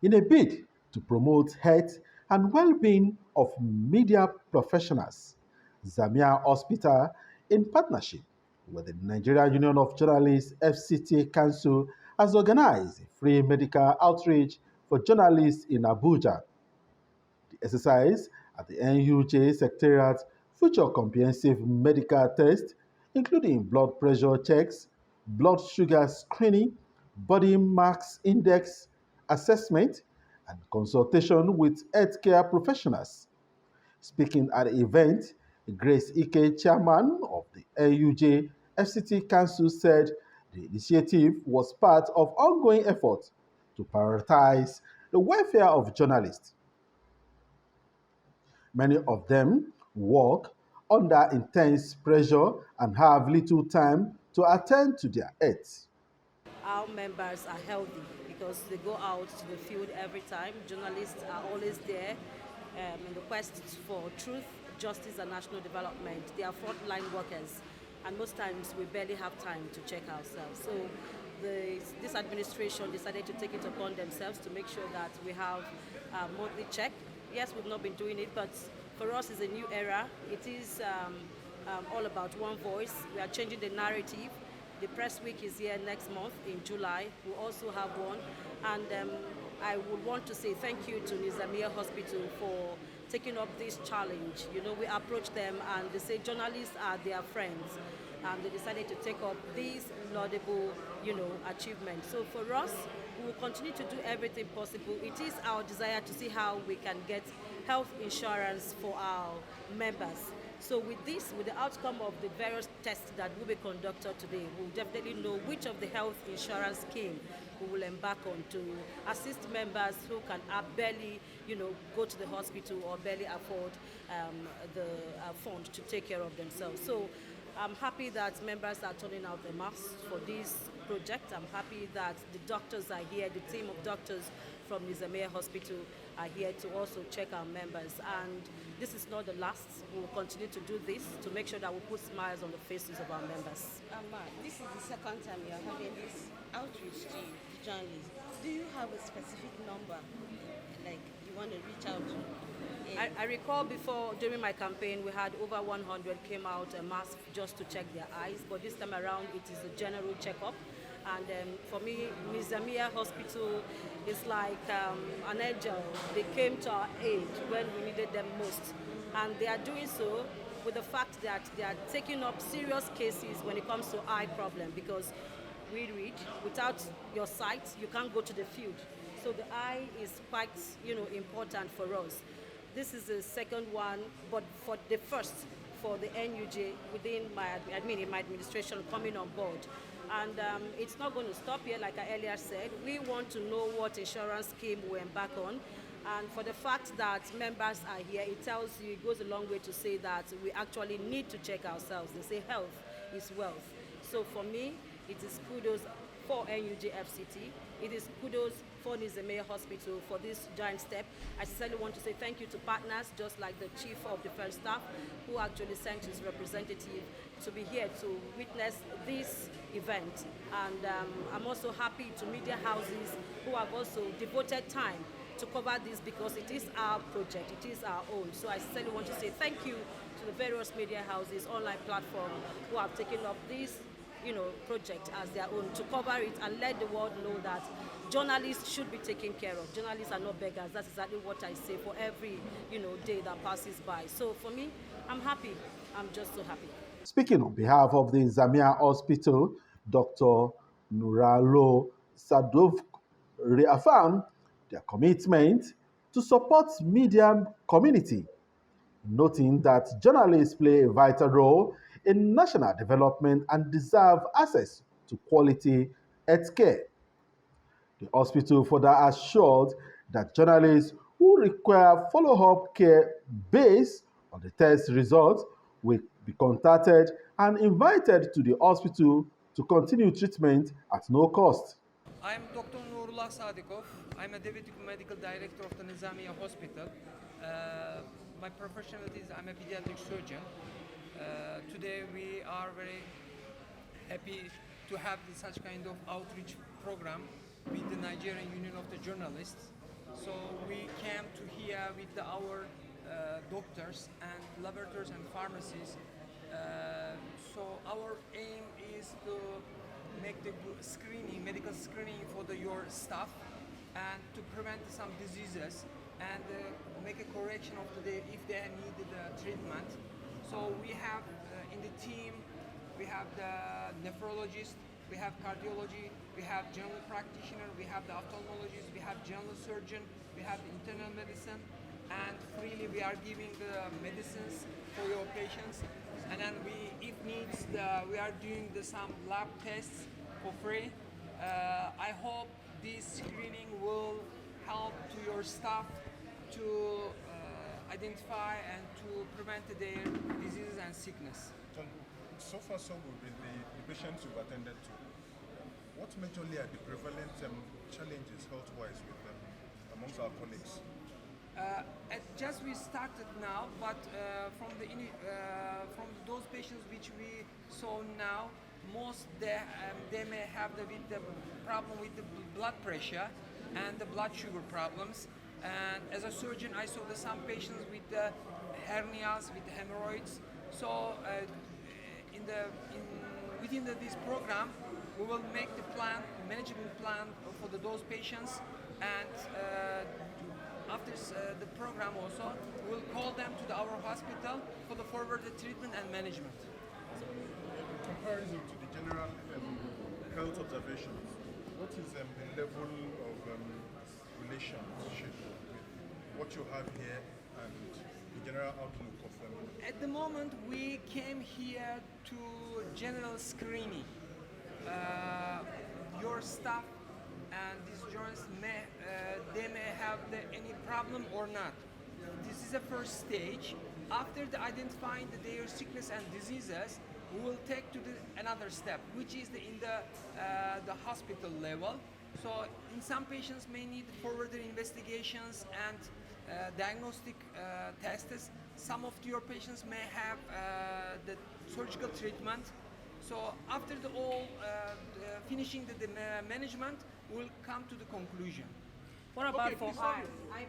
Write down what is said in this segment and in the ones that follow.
in a bid to promote health and well-being of media professionals. Nizamiye Hospital, in partnership with the Nigerian Union of Journalists FCT Council, has organized a free medical outreach for journalists in Abuja. The exercise at the NUJ Secretariat featured comprehensive medical tests, including blood pressure checks, blood sugar screening, body mass index assessment, and consultation with healthcare professionals. Speaking at the event, Grace Ike, chairman of the NUJ FCT Council, said the initiative was part of ongoing efforts to prioritize the welfare of journalists. Many of them work under intense pressure and have little time to attend to their health. Our members are healthy because they go out to the field every time. Journalists are always there in the quest for truth, justice, and national development. They are frontline workers, and most times we barely have time to check ourselves. So this administration decided to take it upon themselves to make sure that we have a monthly check. Yes, we've not been doing it, but for us it's a new era. It is all about one voice. We are changing the narrative. The press week is here next month in July. We'll also have one. And I would want to say thank you to Nizamiye Hospital for taking up this challenge. You know, we approached them and they say journalists are their friends. And they decided to take up this laudable, achievement. So for us, we will continue to do everything possible. It is our desire to see how we can get health insurance for our members. So with this, with the outcome of the various tests that will be conducted today, we'll definitely know which of the health insurance scheme we will embark on to assist members who can barely, go to the hospital or barely afford the fund to take care of themselves. So I'm happy that members are turning out the masks for this project. I'm happy that the doctors are here, the team of doctors from Nizamiye Hospital are here to also check our members. And this is not the last. We will continue to do this to make sure that we put smiles on the faces of our members. This is the second time you are having this outreach to journalists. Do you have a specific number, like you want to reach out to? I recall before, during my campaign, we had over 100 came out a mask just to check their eyes, but this time around it is a general checkup. And for me, Nizamiye Hospital is like an angel. They came to our aid when we needed them most. And they are doing so with the fact that they are taking up serious cases when it comes to eye problem, because we read, without your sight, you can't go to the field. So the eye is quite, important for us. This is the second one, but for the first for the NUJ within my administration coming on board. And it's not going to stop here, like I earlier said. We want to know what insurance scheme we embark on. And for the fact that members are here, it tells you, it goes a long way to say that we actually need to check ourselves. They say health is wealth. So for me, it is kudos for NUJ FCT. It is kudos for Nizamiye Hospital for this giant step. I sincerely want to say thank you to partners, just like the Chief of Defense Staff, who actually sent his representative to be here to witness this event. And I'm also happy to media houses who have also devoted time to cover this, because it is our project, it is our own. So I sincerely want to say thank you to the various media houses, online platforms, who have taken up this project as their own to cover it and let the world know that journalists should be taken care of. Journalists are not beggars. That's exactly what I say for every day that passes by. So for me, I'm happy. I'm just so happy. Speaking on behalf of the Nizamiye Hospital, Dr. Nuralo Sadov reaffirmed their commitment to support media community, noting that journalists play a vital role in national development and deserve access to quality health care. The hospital further assured that journalists who require follow-up care based on the test results will be contacted and invited to the hospital to continue treatment at no cost. I'm Dr. Nurullah Sadikov. I'm a Deputy Medical Director of the Nizamiye Hospital. My profession is I'm a pediatric surgeon. Today we are very happy to have such kind of outreach program with the Nigerian Union of the Journalists. So we came to here with our doctors and laboratories and pharmacies. So our aim is to make the screening, medical screening for your staff, and to prevent some diseases and make a correction of if they needed treatment. So we have in the team, we have the nephrologist, we have cardiology, we have general practitioner, we have the ophthalmologist, we have general surgeon, we have internal medicine, and freely we are giving the medicines for your patients. And then if needs, we are doing some lab tests for free. I hope this screening will help to your staff to identify and to prevent their diseases and sickness. So far so good with the patients you've attended to. What majorly are the prevalent challenges health-wise with them amongst our colleagues? Just we started now, but from those patients which we saw now, most they may have the problem with the blood pressure and the blood sugar problems. And as a surgeon, I saw some patients with the hernias, with the hemorrhoids. So within this program, we will make the management plan for those patients, and after the program also, we'll call them to our hospital for the further treatment and management. In comparison to the general health observations, what is the level of relationship with what you have here and the general outlook of them? At the moment, we came here to general screening. Your staff and these joints they may have any problem or not. This is the first stage. After identifying their sickness and diseases, we will take to another step, which is in the hospital level. So in some patients may need further investigations and diagnostic tests. Some of your patients may have the surgical treatment. So after finishing the management, we'll come to the conclusion. What about for eye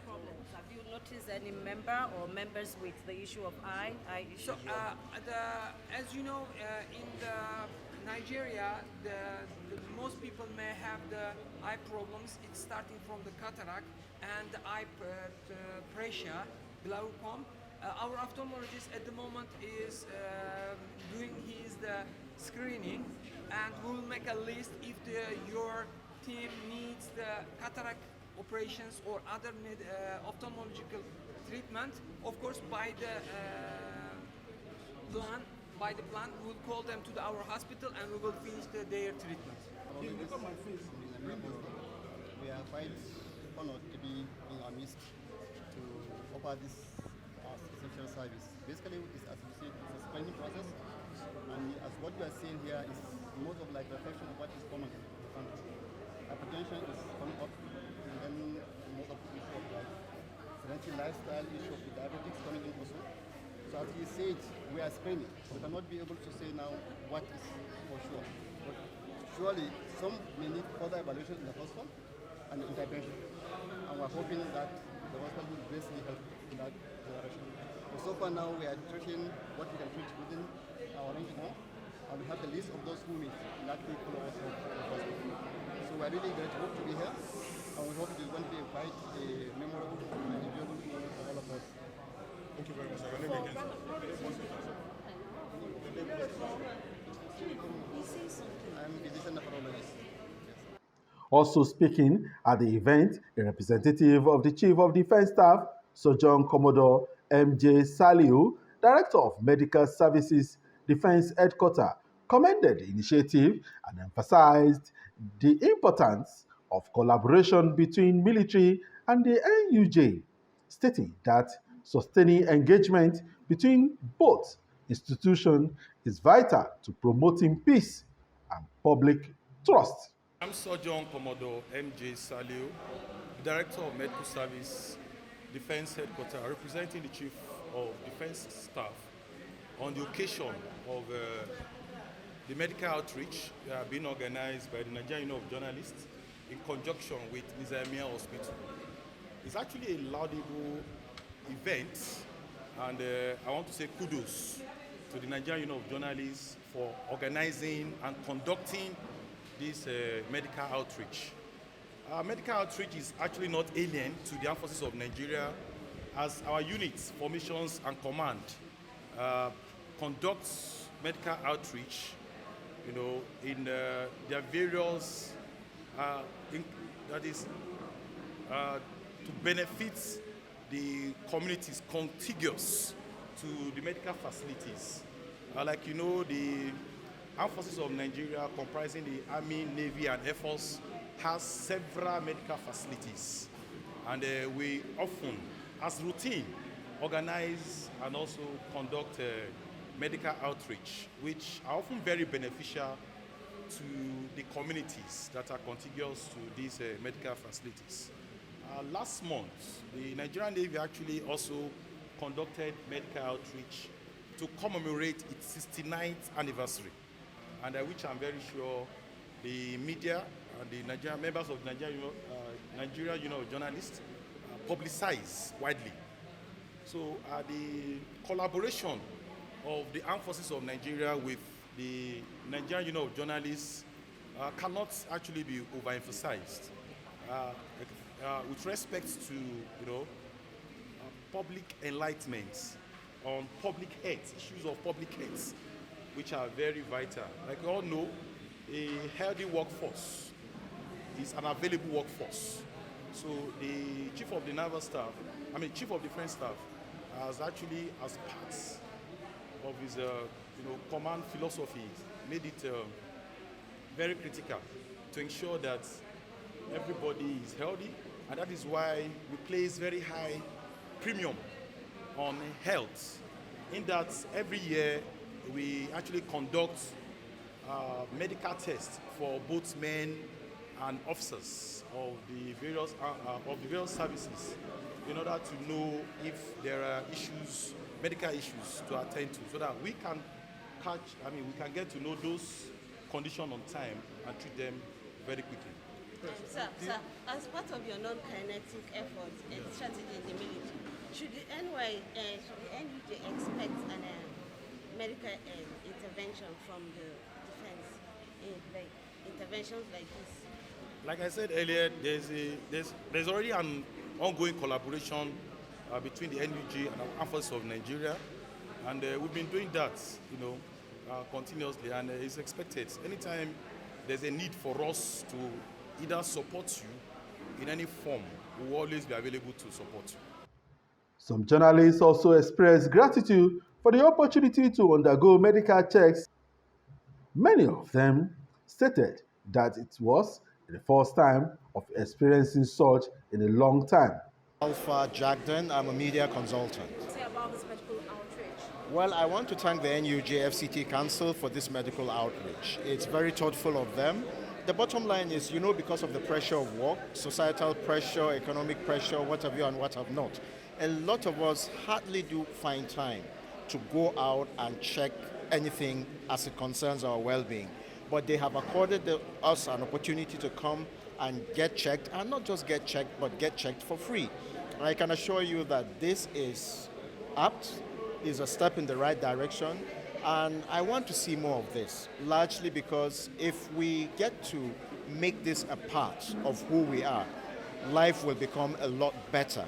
problems? Have you noticed any members with the issue of eye issues? So, as you know, in Nigeria, most people may have the eye problems. It's starting from the cataract and the eye pressure, glaucoma. Our ophthalmologist at the moment is doing the screening, and we'll make a list if your team needs the cataract operations or other ophthalmological treatment. Of course, by the plan, we'll call them to our hospital and we will finish their treatment. We are quite honored to be in our midst to offer this essential service. Basically, as you said, it's a screening process, and as what we are seeing here is most of like reflection of what is common in the country. Hypertension is coming up, and then most of the issue of like sedentary lifestyle, issue of the diabetics coming in also. So as he said, we are screening. We cannot be able to say now what is for sure. But surely some may need further evaluation in the hospital and intervention. And we're hoping that the hospital will greatly help in that direction. But so far now we are treating what we can treat within our range now. And we have the list of those who meet and actually follow us from the hospital. So we're really grateful to be here. And we hope it is going to be quite a memorable and enjoyable moment for all of us. Thank you very much. Your name again? I'm a physician nephrologist. Also speaking at the event, a representative of the Chief of Defense Staff, Surgeon Commodore M.J. Saliu, Director of Medical Services, Defense Headquarters, commended the initiative and emphasized the importance of collaboration between military and the NUJ, stating that sustaining engagement between both institutions is vital to promoting peace and public trust. I'm Surgeon Commodore M.J. Saliu, Director of Medical Service, Defense Headquarters, representing the Chief of Defense Staff on the occasion of the medical outreach being organized by the Nigerian Union of Journalists in conjunction with Nizamiye Hospital. It's actually a laudable event, and I want to say kudos to the Nigerian Union of Journalists for organizing and conducting this medical outreach. Medical outreach is actually not alien to the armed forces of Nigeria, as our units, formations, and command conducts medical outreach, in their various, to benefit the communities contiguous to the medical facilities. The armed forces of Nigeria, comprising the Army, Navy, and Air Force, has several medical facilities. And we often, as routine, organize and also conduct medical outreach, which are often very beneficial to the communities that are contiguous to these medical facilities. Last month, the Nigerian Navy actually also conducted medical outreach to commemorate its 69th anniversary, and which I'm very sure the media and the Nigerian members of the Nigeria Union of Journalists publicize widely. So the collaboration of the armed forces of Nigeria with the Nigerian Union of Journalists cannot actually be overemphasized. With respect to public enlightenment on public health, issues of public health, which are very vital. Like we all know, a healthy workforce is an available workforce. So the Chief of the Naval Staff, Chief of Defense Staff, has actually, as part of his command philosophy, made it very critical to ensure that everybody is healthy, and that is why we place very high premium on health, in that every year we actually conduct medical tests for both men and officers of the various services, in order to know if there are issues, medical issues to attend to, so that we can we can get to know those conditions on time and treat them very quickly. Sir, as part of your non-kinetic efforts and strategy in the military, should the NUJ expect an medical intervention from the defense in interventions like this? Like I said earlier, there's already an ongoing collaboration between the NUJ and the Armed Forces of Nigeria, and we've been doing that, continuously, and it's expected. Anytime there's a need for us to either support you in any form, we will always be available to support you. Some journalists also expressed gratitude for the opportunity to undergo medical checks. Many of them stated that it was the first time of experiencing such in a long time. Alpha Jagden, I'm a media consultant. Say about this medical outreach. Well, I want to thank the NUJ FCT Council for this medical outreach. It's very thoughtful of them. The bottom line is, because of the pressure of work, societal pressure, economic pressure, what have you and what have not, a lot of us hardly do find time to go out and check anything as it concerns our well-being. But they have accorded us an opportunity to come and get checked, and not just get checked, but get checked for free. I can assure you that this is apt, is a step in the right direction, and I want to see more of this, largely because if we get to make this a part of who we are, life will become a lot better.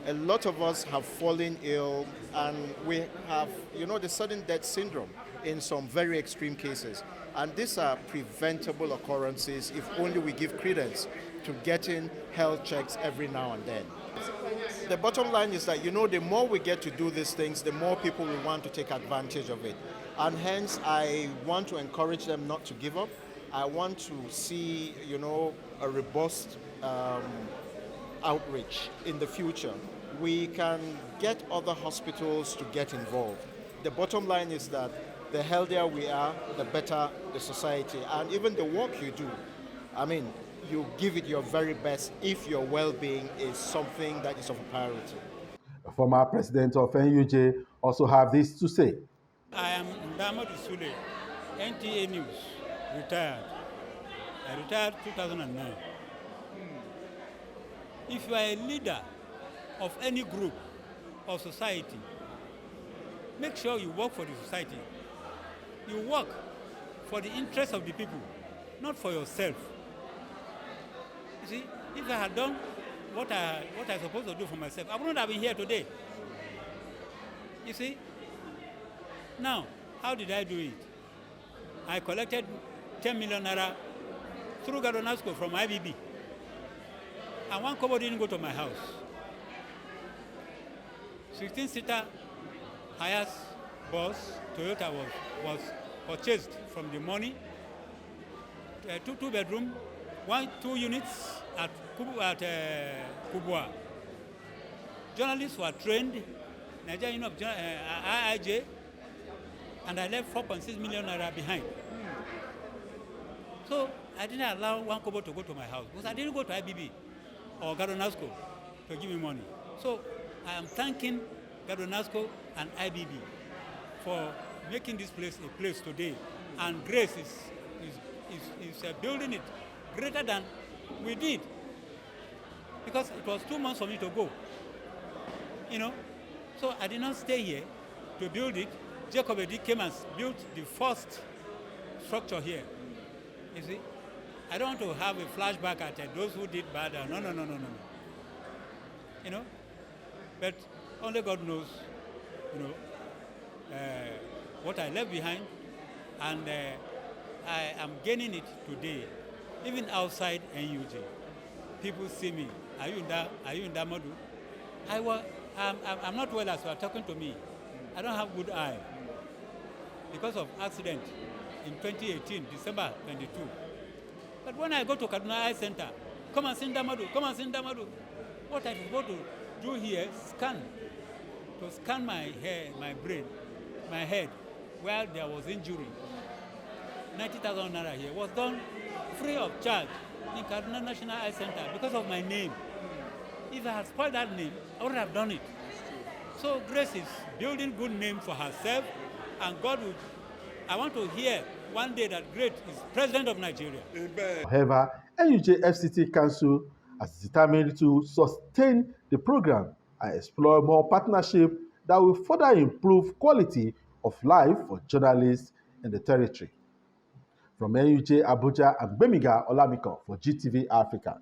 A lot of us have fallen ill, and we have, the sudden death syndrome in some very extreme cases. And these are preventable occurrences if only we give credence to getting health checks every now and then. The bottom line is that, the more we get to do these things, the more people will want to take advantage of it. And hence, I want to encourage them not to give up. I want to see, a robust outreach in the future. We can get other hospitals to get involved. The bottom line is that the healthier we are, the better the society. And even the work you do, you give it your very best if your well-being is something that is of a priority. The former president of NUJ also have this to say. I am Ndamadu Sule, NTA News, retired. I retired 2009. If you are a leader of any group or society, make sure you work for the society. You work for the interest of the people, not for yourself. You see, if I had done what I'm supposed to do for myself, I wouldn't have been here today. You see? Now, how did I do it? I collected 10 million naira through Gadonasco from IBB. And one kobo didn't go to my house. 16-seater Hiace bus, Toyota was purchased from the money. Two bedroom, 2 units at Kubwa. Journalists were trained, Nigerian Union of IIJ, and I left 4.6 million naira behind. So I didn't allow one kobo to go to my house because I didn't go to IBB or Gadonasco to give me money. So I am thanking Gadonasco and IBB for making this place a place today. And Grace is building it greater than we did. Because it was 2 months for me to go. You know? So I did not stay here to build it. Jacob Edi came and built the first structure here. You see? I don't want to have a flashback at those who did bad. No. You know? But only God knows, you know, what I left behind. And I am gaining it today. Even outside NUJ, people see me. Are you in that model? I'm not well as you are talking to me. I don't have good eye because of accident in 2018, December 22. But when I go to Kaduna Eye Center, come and see Damadu. What I'm supposed to do here is scan my hair, my brain, my head, where there was injury. 90,000 naira here was done free of charge in Kaduna National Eye Center because of my name. If I had spoiled that name, I would have done it. So Grace is building good name for herself, and God will. I want to hear one day that Grace is President of Nigeria. Amen. However, NUJ FCT Council has determined to sustain the program and explore more partnership that will further improve quality of life for journalists in the territory. From NUJ Abuja and Bemiga Olamiko for GTV Africa.